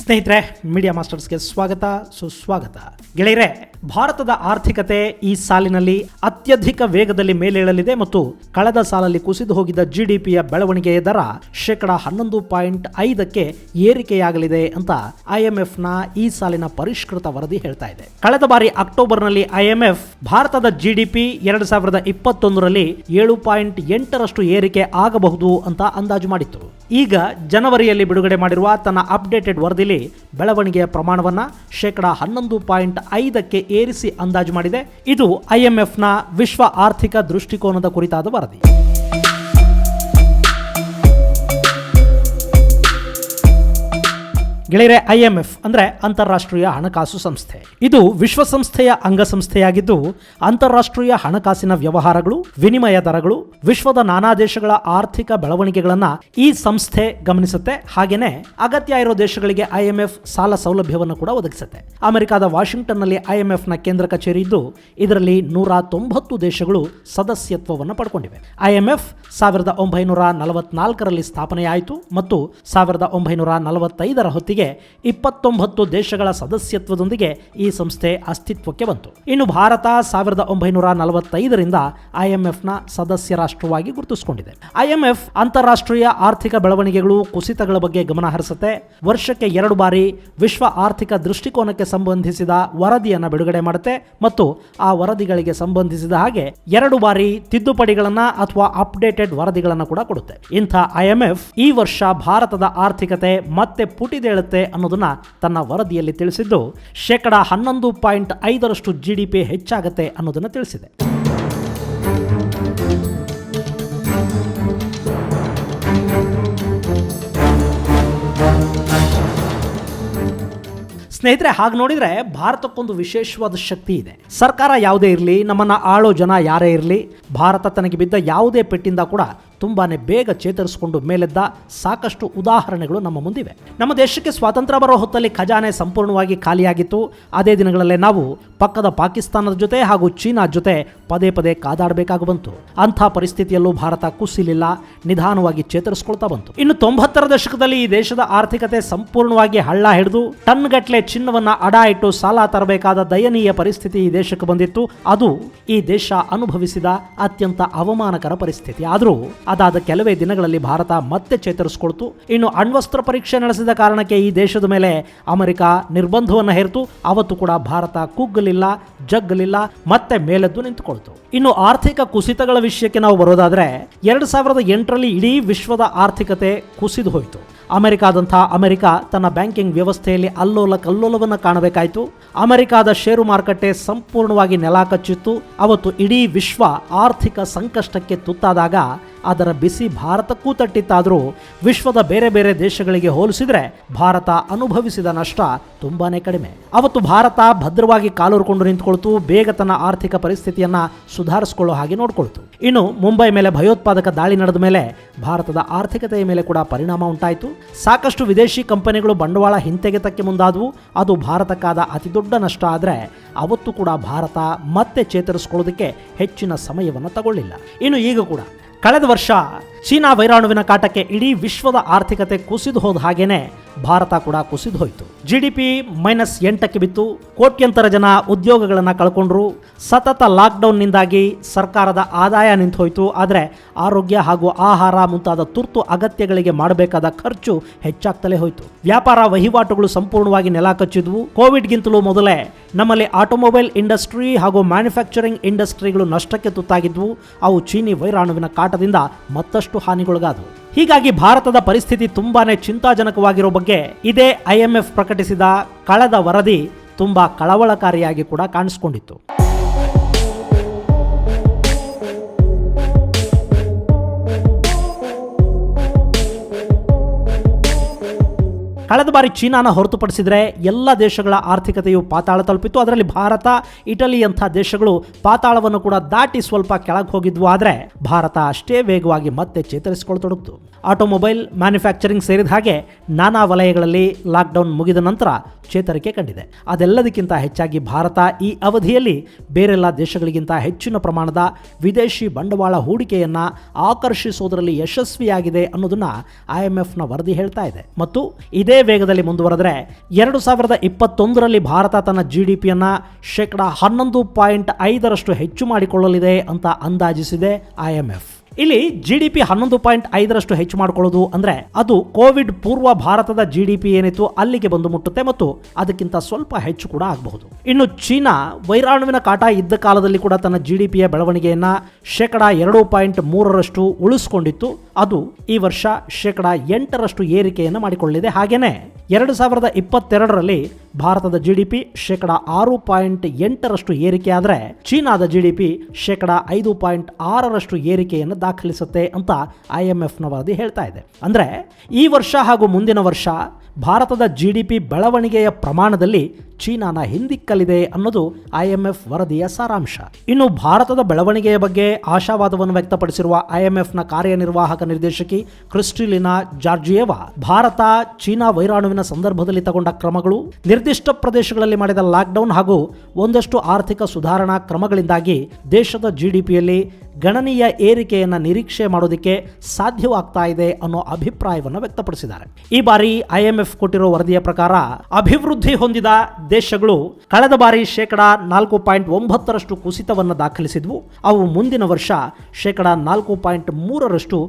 ಸ್ನೇಹಿತರೆ, ಮೀಡಿಯಾ ಮಾಸ್ಟರ್ಸ್ಗೆ ಸ್ವಾಗತ, ಸುಸ್ವಾಗತ. ಗೆಳೆಯರೆ, ಭಾರತದ ಆರ್ಥಿಕತೆ ಈ ಸಾಲಿನಲ್ಲಿ ಅತ್ಯಧಿಕ ವೇಗದಲ್ಲಿ ಮೇಲೇಳಲಿದೆ ಮತ್ತು ಕಳೆದ ಸಾಲಲ್ಲಿ ಕುಸಿದು ಹೋಗಿದ್ದ ಜಿಡಿಪಿಯ ಬೆಳವಣಿಗೆಯ ದರ 11.5% ಏರಿಕೆಯಾಗಲಿದೆ ಅಂತ IMFನ ಈ ಸಾಲಿನ ಪರಿಷ್ಕೃತ ವರದಿ ಹೇಳ್ತಾ ಇದೆ. ಕಳೆದ ಬಾರಿ ಅಕ್ಟೋಬರ್ನಲ್ಲಿ IMF ಭಾರತದ ಜಿಡಿಪಿ 2021ರಲ್ಲಿ 7.8% ಏರಿಕೆ ಆಗಬಹುದು ಅಂತ ಅಂದಾಜು ಮಾಡಿತ್ತು. ಈಗ ಜನವರಿಯಲ್ಲಿ ಬಿಡುಗಡೆ ಮಾಡಿರುವ ತನ್ನ ಅಪ್ಡೇಟೆಡ್ ವರದಿಯಲ್ಲಿ ಬೆಳವಣಿಗೆಯ ಪ್ರಮಾಣವನ್ನು 11.5% ಏರಿಸಿ ಅಂದಾಜು ಮಾಡಿದೆ. ಇದು IMFನ ವಿಶ್ವ ಆರ್ಥಿಕ ದೃಷ್ಟಿಕೋನದ ಕುರಿತಾದ ವರದಿ. ಗೆಳೆಯರೆ, IMF ಅಂದ್ರೆ ಅಂತಾರಾಷ್ಟ್ರೀಯ ಹಣಕಾಸು ಸಂಸ್ಥೆ. ಇದು ವಿಶ್ವಸಂಸ್ಥೆಯ ಅಂಗಸಂಸ್ಥೆಯಾಗಿದ್ದು ಅಂತಾರಾಷ್ಟ್ರೀಯ ಹಣಕಾಸಿನ ವ್ಯವಹಾರಗಳು, ವಿನಿಮಯ ದರಗಳು, ವಿಶ್ವದ ನಾನಾ ದೇಶಗಳ ಆರ್ಥಿಕ ಬೆಳವಣಿಗೆಗಳನ್ನ ಈ ಸಂಸ್ಥೆ ಗಮನಿಸುತ್ತೆ. ಹಾಗೇನೆ ಅಗತ್ಯ ಇರೋ ದೇಶಗಳಿಗೆ IMF ಸಾಲ ಸೌಲಭ್ಯವನ್ನು ಕೂಡ ಒದಗಿಸುತ್ತೆ. ಅಮೆರಿಕದ ವಾಷಿಂಗ್ಟನ್ನಲ್ಲಿ IMFನ ಕೇಂದ್ರ ಕಚೇರಿ ಇದ್ದು ಇದರಲ್ಲಿ 190 ದೇಶಗಳು ಸದಸ್ಯತ್ವವನ್ನು ಪಡ್ಕೊಂಡಿವೆ. IMF 1944ರಲ್ಲಿ ಸ್ಥಾಪನೆಯಾಯಿತು ಮತ್ತು 1945ರ ಹೊತ್ತಿಗೆ 29 ದೇಶಗಳ ಸದಸ್ಯತ್ವದೊಂದಿಗೆ ಈ ಸಂಸ್ಥೆ ಅಸ್ತಿತ್ವಕ್ಕೆ ಬಂತು. ಇನ್ನು ಭಾರತ 1945ರಿಂದ IMFನ ಸದಸ್ಯ ರಾಷ್ಟ್ರವಾಗಿ ಗುರುತಿಸಿಕೊಂಡಿದೆ. IMF ಅಂತಾರಾಷ್ಟ್ರೀಯ ಆರ್ಥಿಕ ಬೆಳವಣಿಗೆಗಳು, ಕುಸಿತಗಳ ಬಗ್ಗೆ ಗಮನ ಹರಿಸುತ್ತೆ. ವರ್ಷಕ್ಕೆ 2 ಬಾರಿ ವಿಶ್ವ ಆರ್ಥಿಕ ದೃಷ್ಟಿಕೋನಕ್ಕೆ ಸಂಬಂಧಿಸಿದ ವರದಿಯನ್ನು ಬಿಡುಗಡೆ ಮಾಡುತ್ತೆ ಮತ್ತು ಆ ವರದಿಗಳಿಗೆ ಸಂಬಂಧಿಸಿದ ಹಾಗೆ 2 ಬಾರಿ ತಿದ್ದುಪಡಿಗಳನ್ನ ಅಥವಾ ಅಪ್ಡೇಟೆಡ್ ವರದಿಗಳನ್ನು ಕೂಡ ಕೊಡುತ್ತೆ. ಇಂಥ IMF ಈ ವರ್ಷ ಭಾರತದ ಆರ್ಥಿಕತೆ ಮತ್ತೆ ಪುಟಿದೇಳುತ್ತೆ ಅನ್ನೋದನ್ನ ತನ್ನ ವರದಿಯಲ್ಲಿ ತಿಳಿಸಿದ್ದು 11.5% GDP ಹೆಚ್ಚಾಗತ್ತೆ ಅನ್ನೋದನ್ನ ತಿಳಿಸಿದೆ. ಸ್ನೇಹಿತರೆ, ಹಾಗೆ ನೋಡಿದ್ರೆ ಭಾರತಕ್ಕೊಂದು ವಿಶೇಷವಾದ ಶಕ್ತಿ ಇದೆ. ಸರ್ಕಾರ ಯಾವುದೇ ಇರಲಿ, ನಮ್ಮನ್ನ ಆಳೋ ಜನ ಯಾರೇ ಇರಲಿ, ಭಾರತ ತನಗೆ ಬಿದ್ದ ಯಾವುದೇ ಪೆಟ್ಟಿಂದ ಕೂಡ ತುಂಬಾನೇ ಬೇಗ ಚೇತರಿಸಿಕೊಂಡು ಮೇಲೆದ್ದ ಸಾಕಷ್ಟು ಉದಾಹರಣೆಗಳು ನಮ್ಮ ಮುಂದಿವೆ. ನಮ್ಮ ದೇಶಕ್ಕೆ ಸ್ವಾತಂತ್ರ್ಯ ಬರೋ ಹೊತ್ತಲ್ಲಿ ಖಜಾನೆ ಸಂಪೂರ್ಣವಾಗಿ ಖಾಲಿಯಾಗಿತ್ತು. ಅದೇ ದಿನಗಳಲ್ಲೇ ನಾವು ಪಕ್ಕದ ಪಾಕಿಸ್ತಾನದ ಜೊತೆ ಹಾಗೂ ಚೀನಾ ಜೊತೆ ಪದೇ ಪದೇ ಕಾದಾಡಬೇಕಾಗಿ ಬಂತು. ಅಂಥ ಪರಿಸ್ಥಿತಿಯಲ್ಲೂ ಭಾರತ ಕುಸಿಲಿಲ್ಲ, ನಿಧಾನವಾಗಿ ಚೇತರಿಸಿಕೊಳ್ತಾ ಬಂತು. ಇನ್ನು 90ರ ದಶಕದಲ್ಲಿ ಈ ದೇಶದ ಆರ್ಥಿಕತೆ ಸಂಪೂರ್ಣವಾಗಿ ಹಳ್ಳ ಹಿಡಿದು ಟನ್ಗಟ್ಲೆ ಚಿನ್ನವನ್ನ ಅಡ ಇಟ್ಟು ಸಾಲ ತರಬೇಕಾದ ದಯನೀಯ ಪರಿಸ್ಥಿತಿ ಈ ದೇಶಕ್ಕೆ ಬಂದಿತ್ತು. ಅದು ಈ ದೇಶ ಅನುಭವಿಸಿದ ಅತ್ಯಂತ ಅವಮಾನಕರ ಪರಿಸ್ಥಿತಿ. ಆದರೂ ಅದಾದ ಕೆಲವೇ ದಿನಗಳಲ್ಲಿ ಭಾರತ ಮತ್ತೆ ಚೇತರಿಸಿಕೊಳ್ತು. ಇನ್ನು ಅಣ್ವಸ್ತ್ರ ಪರೀಕ್ಷೆ ನಡೆಸಿದ ಕಾರಣಕ್ಕೆ ಈ ದೇಶದ ಮೇಲೆ ಅಮೆರಿಕ ನಿರ್ಬಂಧವನ್ನು ಹೇರಿತು. ಅವತ್ತು ಕೂಡ ಭಾರತ ಕುಗ್ಗಲಿಲ್ಲ, ಜಗ್ಗಲಿಲ್ಲ, ಮತ್ತೆ ಮೇಲೆದ್ದು ನಿಂತುಕೊಳ್ತು. ಇನ್ನು ಆರ್ಥಿಕ ಕುಸಿತಗಳ ವಿಷಯಕ್ಕೆ ನಾವು ಬರೋದಾದ್ರೆ 2008ರಲ್ಲಿ ಇಡೀ ವಿಶ್ವದ ಆರ್ಥಿಕತೆ ಕುಸಿದು ಹೋಯಿತು. ಅಮೆರಿಕ ತನ್ನ ಬ್ಯಾಂಕಿಂಗ್ ವ್ಯವಸ್ಥೆಯಲ್ಲಿ ಅಲ್ಲೋಲ ಕಲ್ಲೋಲವನ್ನು ಕಾಣಬೇಕಾಯಿತು. ಅಮೆರಿಕಾದ ಷೇರು ಮಾರುಕಟ್ಟೆ ಸಂಪೂರ್ಣವಾಗಿ ನೆಲಕಚ್ಚಿತ್ತು. ಅವತ್ತು ಇಡೀ ವಿಶ್ವ ಆರ್ಥಿಕ ಸಂಕಷ್ಟಕ್ಕೆ ತುತ್ತಾದಾಗ ಅದರ ಬಿಸಿ ಭಾರತಕ್ಕೂ ತಟ್ಟಿತ್ತಾದರೂ ವಿಶ್ವದ ಬೇರೆ ಬೇರೆ ದೇಶಗಳಿಗೆ ಹೋಲಿಸಿದರೆ ಭಾರತ ಅನುಭವಿಸಿದ ನಷ್ಟ ತುಂಬಾನೇ ಕಡಿಮೆ. ಅವತ್ತು ಭಾರತ ಭದ್ರವಾಗಿ ಕಾಲೂರಿಕೊಂಡು ನಿಂತುಕೊಳ್ತು, ಬೇಗ ತನ್ನ ಆರ್ಥಿಕ ಪರಿಸ್ಥಿತಿಯನ್ನ ಸುಧಾರಿಸಿಕೊಳ್ಳೋ ಹಾಗೆ ನೋಡಿಕೊಳ್ತು. ಇನ್ನು ಮುಂಬೈ ಮೇಲೆ ಭಯೋತ್ಪಾದಕ ದಾಳಿ ನಡೆದ ಮೇಲೆ ಭಾರತದ ಆರ್ಥಿಕತೆಯ ಮೇಲೆ ಕೂಡ ಪರಿಣಾಮ ಉಂಟಾಯಿತು. ಸಾಕಷ್ಟು ವಿದೇಶಿ ಕಂಪನಿಗಳು ಬಂಡವಾಳ ಹಿಂತೆಗೆತಕ್ಕೆ ಮುಂದಾದವು. ಅದು ಭಾರತಕ್ಕಾದ ಅತಿದೊಡ್ಡ ನಷ್ಟ. ಆದರೆ ಅವತ್ತು ಕೂಡ ಭಾರತ ಮತ್ತೆ ಚೇತರಿಸಿಕೊಳ್ಳೋದಕ್ಕೆ ಹೆಚ್ಚಿನ ಸಮಯವನ್ನು ತಗೊಳ್ಳಿಲ್ಲ. ಇನ್ನು ಈಗ ಕೂಡ ಕಳೆದ ವರ್ಷ ಚೀನಾ ವೈರಾಣುವಿನ ಕಾಟಕ್ಕೆ ಇಡೀ ವಿಶ್ವದ ಆರ್ಥಿಕತೆ ಕುಸಿದು ಹೋದ ಹಾಗೇನೆ ಭಾರತ ಕೂಡ ಕುಸಿದು ಹೋಯಿತು. GDP -8ಕ್ಕೆ ಬಿತ್ತು. ಕೋಟ್ಯಂತರ ಜನ ಉದ್ಯೋಗಗಳನ್ನು ಕಳ್ಕೊಂಡ್ರು. ಸತತ ಲಾಕ್ಡೌನ್ನಿಂದಾಗಿ ಸರ್ಕಾರದ ಆದಾಯ ನಿಂತು ಹೋಯಿತು. ಆದರೆ ಆರೋಗ್ಯ ಹಾಗೂ ಆಹಾರ ಮುಂತಾದ ತುರ್ತು ಅಗತ್ಯಗಳಿಗೆ ಮಾಡಬೇಕಾದ ಖರ್ಚು ಹೆಚ್ಚಾಗ್ತಲೇ ಹೋಯಿತು. ವ್ಯಾಪಾರ ವಹಿವಾಟುಗಳು ಸಂಪೂರ್ಣವಾಗಿ ನೆಲಕಚ್ಚಿದ್ವು. ಕೋವಿಡ್ಗಿಂತಲೂ ಮೊದಲೇ ನಮ್ಮಲ್ಲಿ ಆಟೋಮೊಬೈಲ್ ಇಂಡಸ್ಟ್ರಿ ಹಾಗೂ ಮ್ಯಾನುಫ್ಯಾಕ್ಚರಿಂಗ್ ಇಂಡಸ್ಟ್ರಿಗಳು ನಷ್ಟಕ್ಕೆ ತುತ್ತಾಗಿದ್ವು. ಅವು ಚೀನಿ ವೈರಾಣುವಿನ ಕಾಟದಿಂದ ಮತ್ತಷ್ಟು ಹಾನಿಗೊಳಗಾದವು. ಹೀಗಾಗಿ ಭಾರತದ ಪರಿಸ್ಥಿತಿ ತುಂಬಾನೇ ಚಿಂತಾಜನಕವಾಗಿರೋ ಬಗ್ಗೆ ಇದೇ IMF ಪ್ರಕಟಿಸಿದ ಕಳೆದ ವರದಿ ತುಂಬಾ ಕಳವಳಕಾರಿಯಾಗಿ ಕೂಡ ಕಾಣಿಸಿಕೊಂಡಿತ್ತು. ಕಳೆದ ಬಾರಿ ಚೀನಾನ ಹೊರತುಪಡಿಸಿದರೆ ಎಲ್ಲ ದೇಶಗಳ ಆರ್ಥಿಕತೆಯು ಪಾತಾಳ ತಲುಪಿತ್ತು. ಅದರಲ್ಲಿ ಭಾರತ, ಇಟಲಿ ಅಂಥ ದೇಶಗಳು ಪಾತಾಳವನ್ನು ಕೂಡ ದಾಟಿ ಸ್ವಲ್ಪ ಕೆಳಗೆ ಹೋಗಿದ್ವು. ಆದರೆ ಭಾರತ ಅಷ್ಟೇ ವೇಗವಾಗಿ ಮತ್ತೆ ಚೇತರಿಸಿಕೊಳ್ಳತೊಡಗಿತು. ಆಟೋಮೊಬೈಲ್, ಮ್ಯಾನುಫ್ಯಾಕ್ಚರಿಂಗ್ ಸೇರಿದ ಹಾಗೆ ನಾನಾ ವಲಯಗಳಲ್ಲಿ ಲಾಕ್ಡೌನ್ ಮುಗಿದ ನಂತರ ಚೇತರಿಕೆ ಕಂಡಿದೆ. ಅದೆಲ್ಲದಕ್ಕಿಂತ ಹೆಚ್ಚಾಗಿ ಭಾರತ ಈ ಅವಧಿಯಲ್ಲಿ ಬೇರೆಲ್ಲ ದೇಶಗಳಿಗಿಂತ ಹೆಚ್ಚಿನ ಪ್ರಮಾಣದ ವಿದೇಶಿ ಬಂಡವಾಳ ಹೂಡಿಕೆಯನ್ನು ಆಕರ್ಷಿಸುವುದರಲ್ಲಿ ಯಶಸ್ವಿಯಾಗಿದೆ ಅನ್ನೋದನ್ನ IMFನ ವರದಿ ಹೇಳ್ತಾ ಇದೆ. ಮತ್ತು ಇದೇ ವೇಗದಲ್ಲಿ ಮುಂದುವರೆದರೆ 2021ರಲ್ಲಿ ಭಾರತ ತನ್ನ GDPಯನ್ನು 11.5% ಹೆಚ್ಚು ಮಾಡಿಕೊಳ್ಳಲಿದೆ ಅಂತ ಅಂದಾಜಿಸಿದೆ IMF. ಇಲ್ಲಿ GDP 11.5% ಹೆಚ್ಚು ಮಾಡಿಕೊಳ್ಳೋದು ಅಂದ್ರೆ ಅದು ಕೋವಿಡ್ ಪೂರ್ವ ಭಾರತದ GDP ಏನಿತ್ತು ಅಲ್ಲಿಗೆ ಬಂದು ಮುಟ್ಟುತ್ತೆ ಮತ್ತು ಅದಕ್ಕಿಂತ ಸ್ವಲ್ಪ ಹೆಚ್ಚು ಕೂಡ ಆಗಬಹುದು. ಇನ್ನು ಚೀನಾ ವೈರಾಣುವಿನ ಕಾಟ ಇದ್ದ ಕಾಲದಲ್ಲಿ ಕೂಡ ತನ್ನ GDPಯ ಬೆಳವಣಿಗೆಯನ್ನ 2.3% ಉಳಿಸಿಕೊಂಡಿತ್ತು. ಅದು ಈ ವರ್ಷ 8% ಏರಿಕೆಯನ್ನು ಮಾಡಿಕೊಳ್ಳಿದೆ. ಹಾಗೇನೆ 2022ರಲ್ಲಿ ಭಾರತದ GDP 6.8% ಏರಿಕೆ ಆದರೆ ಚೀನಾದ GDP 5.6% ಏರಿಕೆಯನ್ನು ದಾಖಲಿಸುತ್ತೆ ಅಂತ IMFನ ವರದಿ ಹೇಳ್ತಾ ಇದೆ. ಅಂದ್ರೆ ಈ ವರ್ಷ ಹಾಗೂ ಮುಂದಿನ ವರ್ಷ ಭಾರತದ GDP ಬೆಳವಣಿಗೆಯ ಪ್ರಮಾಣದಲ್ಲಿ ಚೀನಾನ ಹಿಂದಿಕ್ಕಲಿದೆ ಅನ್ನೋದು IMF ವರದಿಯ ಸಾರಾಂಶ. ಇನ್ನು ಭಾರತದ ಬೆಳವಣಿಗೆಯ ಬಗ್ಗೆ ಆಶಾವಾದವನ್ನು ವ್ಯಕ್ತಪಡಿಸಿರುವ IMFನ ಕಾರ್ಯನಿರ್ವಾಹಕ ನಿರ್ದೇಶಕಿ ಕ್ರಿಸ್ಟಿಲಿನಾ ಜಾರ್ಜಿಯೇವಾ, ಭಾರತ ಚೀನಾ ವೈರಾಣುವಿನ ಸಂದರ್ಭದಲ್ಲಿ ತಗೊಂಡ ಕ್ರಮಗಳು, ನಿರ್ದಿಷ್ಟ ಪ್ರದೇಶಗಳಲ್ಲಿ ಮಾಡಿದ ಲಾಕ್ಡೌನ್ ಹಾಗೂ ಒಂದಷ್ಟು ಆರ್ಥಿಕ ಸುಧಾರಣಾ ಕ್ರಮಗಳಿಂದಾಗಿ ದೇಶದ GDPಯಲ್ಲಿ ಗಣನೀಯ ಏರಿಕೆಯನ್ನು ನಿರೀಕ್ಷೆ ಮಾಡೋದಕ್ಕೆ ಸಾಧ್ಯವಾಗ್ತಾ ಇದೆ ಅನ್ನೋ ಅಭಿಪ್ರಾಯವನ್ನು ವ್ಯಕ್ತಪಡಿಸಿದ್ದಾರೆ. ಈ ಬಾರಿ IMF ಕೊಟ್ಟಿರೋ ವರದಿಯ ಪ್ರಕಾರ ಅಭಿವೃದ್ಧಿ ಹೊಂದಿದ ದೇಶಗಳು ಕಳೆದ ಬಾರಿ 4.9% ಕುಸಿತವನ್ನು ದಾಖಲಿಸಿದ್ವು. ಅವು ಮುಂದಿನ ವರ್ಷ 4.3%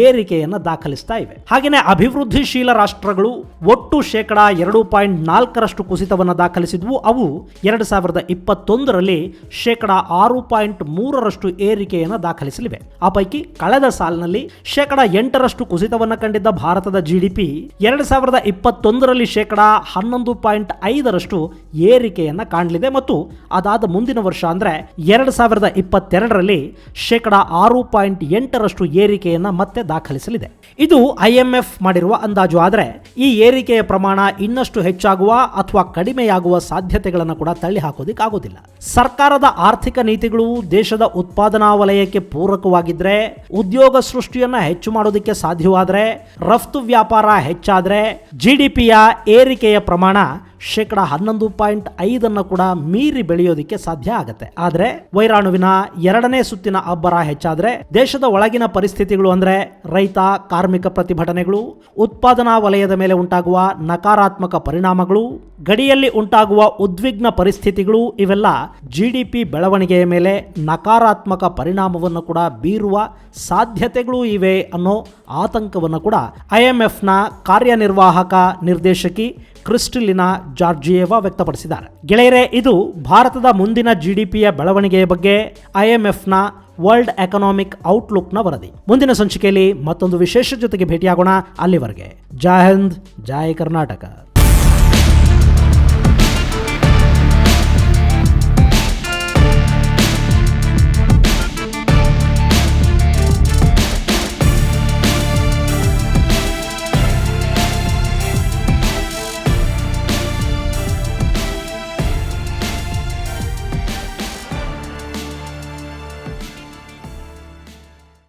ಏರಿಕೆಯನ್ನು ದಾಖಲಿಸ್ತಾ ಇವೆ. ಹಾಗೆಯೇ ಅಭಿವೃದ್ಧಿಶೀಲ ರಾಷ್ಟ್ರಗಳು ಒಟ್ಟು 2.4% ಕುಸಿತವನ್ನು ದಾಖಲಿಸಿದ್ವು. ಅವು 2021ರಲ್ಲಿ 6.3% ಏರಿಕೆಯನ್ನು ದಾಖಲಿಸಲಿವೆ. ಆ ಪೈಕಿ ಕಳೆದ ಸಾಲಿನಲ್ಲಿ 8% ಕುಸಿತವನ್ನು ಕಂಡಿದ್ದ ಭಾರತದ GDP 2021ರಲ್ಲಿ 11.5% ಏರಿಕೆಯನ್ನ ಕಾಣಲಿದೆ ಮತ್ತು ಅದಾದ ಮುಂದಿನ ವರ್ಷ ಅಂದ್ರೆ 2022ರಲ್ಲಿ 6.8% ಏರಿಕೆಯನ್ನ ಮತ್ತೆ ದಾಖಲಿಸಲಿದೆ. ಇದು IMF ಮಾಡಿರುವ ಅಂದಾಜು. ಆದರೆ ಈ ಏರಿಕೆಯ ಪ್ರಮಾಣ ಇನ್ನಷ್ಟು ಹೆಚ್ಚಾಗುವ ಅಥವಾ ಕಡಿಮೆಯಾಗುವ ಸಾಧ್ಯತೆಗಳನ್ನು ಕೂಡ ತಳ್ಳಿ ಹಾಕೋದಿಕ್ಕಾಗೋದಿಲ್ಲ. ಸರ್ಕಾರದ ಆರ್ಥಿಕ ನೀತಿಗಳು ದೇಶದ ಉತ್ಪಾದನಾ ವಲಯಕ್ಕೆ ಪೂರಕವಾಗಿದ್ರೆ, ಉದ್ಯೋಗ ಸೃಷ್ಟಿಯನ್ನ ಹೆಚ್ಚು ಮಾಡೋದಕ್ಕೆ ಸಾಧ್ಯವಾದರೆ, ರಫ್ತು ವ್ಯಾಪಾರ ಹೆಚ್ಚಾದ್ರೆ GDPಯ ಏರಿಕೆಯ ಪ್ರಮಾಣ 11.5% ಕೂಡ ಮೀರಿ ಬೆಳೆಯೋದಕ್ಕೆ ಸಾಧ್ಯ ಆಗುತ್ತೆ. ಆದರೆ ವೈರಾಣುವಿನ 2ನೇ ಸುತ್ತಿನ ಅಬ್ಬರ ಹೆಚ್ಚಾದ್ರೆ ದೇಶದ ಒಳಗಿನ ಪರಿಸ್ಥಿತಿಗಳು ಅಂದ್ರೆ ರೈತ ಕಾರ್ಮಿಕ ಪ್ರತಿಭಟನೆಗಳು, ಉತ್ಪಾದನಾ ವಲಯದ ಮೇಲೆ ಉಂಟಾಗುವ ನಕಾರಾತ್ಮಕ ಪರಿಣಾಮಗಳು, ಗಡಿಯಲ್ಲಿ ಉಂಟಾಗುವ ಉದ್ವಿಗ್ನ ಪರಿಸ್ಥಿತಿಗಳು ಇವೆಲ್ಲ GDP ಬೆಳವಣಿಗೆಯ ಮೇಲೆ ನಕಾರಾತ್ಮಕ ಪರಿಣಾಮವನ್ನು ಕೂಡ ಬೀರುವ ಸಾಧ್ಯತೆಗಳು ಇವೆ ಅನ್ನೋ ಆತಂಕವನ್ನು ಕೂಡ IMFನ ಕಾರ್ಯನಿರ್ವಾಹಕ ನಿರ್ದೇಶಕಿ ಕ್ರಿಸ್ಟಿಲಿನಾ ಜಾರ್ಜಿಯೇವಾ ವ್ಯಕ್ತಪಡಿಸಿದ್ದಾರೆ. ಗೆಳೆಯರೇ, ಇದು ಭಾರತದ ಮುಂದಿನ GDPಯ ಬೆಳವಣಿಗೆಯ ಬಗ್ಗೆ IMFನ ವರ್ಲ್ಡ್ ಎಕನಾಮಿಕ್ ಔಟ್ಲುಕ್ನ ವರದಿ. ಮುಂದಿನ ಸಂಚಿಕೆಯಲ್ಲಿ ಮತ್ತೊಂದು ವಿಶೇಷ ಜೊತೆಗೆ ಭೇಟಿಯಾಗೋಣ. ಅಲ್ಲಿವರೆಗೆ ಜೈ ಹಿಂದ್, ಜೈ ಕರ್ನಾಟಕ.